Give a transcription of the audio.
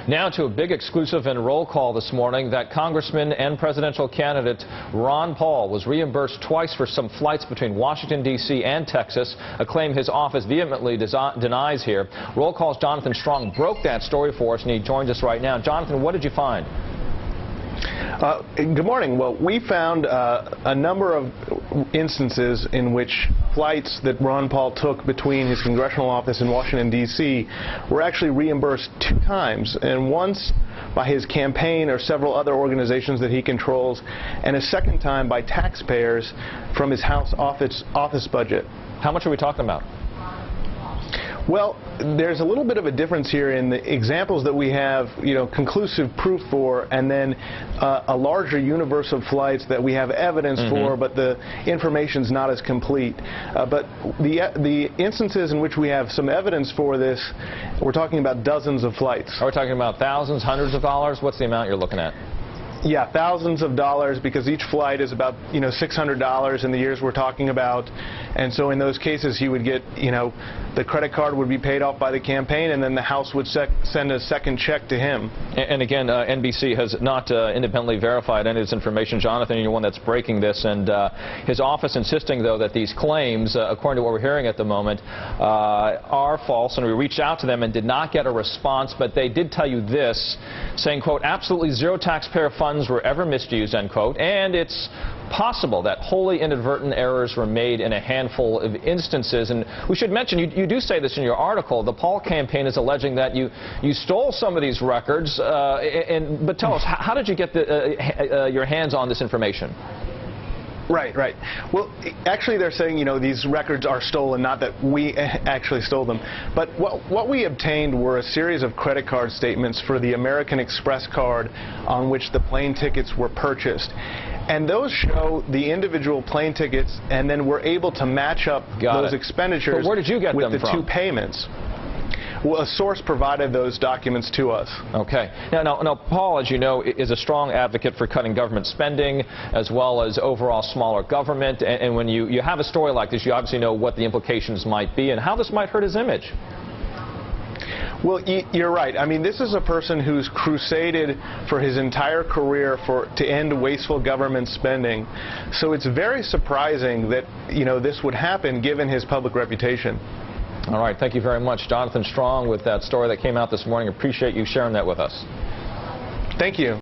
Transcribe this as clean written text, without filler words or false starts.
Now to a big exclusive and roll call this morning that Congressman and presidential candidate Ron Paul was reimbursed twice for some flights between Washington, D.C. and Texas, a claim his office vehemently denies here. Roll Call's Jonathan Strong broke that story for us, and he joins us right now. Jonathan, what did you find? Good morning. Well, we found a number of instances in which flights that Ron Paul took between his congressional office in Washington, D.C. were actually reimbursed 2 times, and once by his campaign or several other organizations that he controls, and a second time by taxpayers from his House office budget. How much are we talking about? Well, there's a little bit of a difference here in the examples that we have, conclusive proof for, and then a larger universe of flights that we have evidence for, but the information's not as complete. But the instances in which we have some evidence for this, we're talking about dozens of flights. Are we talking about thousands, hundreds of dollars? What's the amount you're looking at? Yeah, thousands of dollars, because each flight is about, $600 in the years we're talking about. And so in those cases, he would get, the credit card would be paid off by the campaign, and then the House would send a second check to him. And again, NBC has not independently verified any of this information. Jonathan, you're one that's breaking this, and his office insisting, though, that these claims, according to what we're hearing at the moment, are false. And we reached out to them and did not get a response, but they did tell you this, saying, quote, absolutely zero taxpayer funds were ever misused, end quote, and it's possible that wholly inadvertent errors were made in a handful of instances. And we should mention, you do say this in your article, the Paul campaign is alleging that you stole some of these records, but tell us, how did you get your hands on this information? Right. Well, actually, they're saying, these records are stolen, not that we actually stole them. But what we obtained were a series of credit card statements for the American Express card on which the plane tickets were purchased. And those show the individual plane tickets, and then we're able to match up those expenditures. But where did you get them with the 2 payments. Well, a source provided those documents to us. Okay. Now, Paul, as you know, is a strong advocate for cutting government spending as well as overall smaller government. And when you have a story like this, you obviously know what the implications might be and how this might hurt his image. Well, you're right. I mean, this is a person who's crusaded for his entire career to end wasteful government spending. So it's very surprising that, this would happen given his public reputation. All right. Thank you very much, Jonathan Strong, with that story that came out this morning. Appreciate you sharing that with us. Thank you.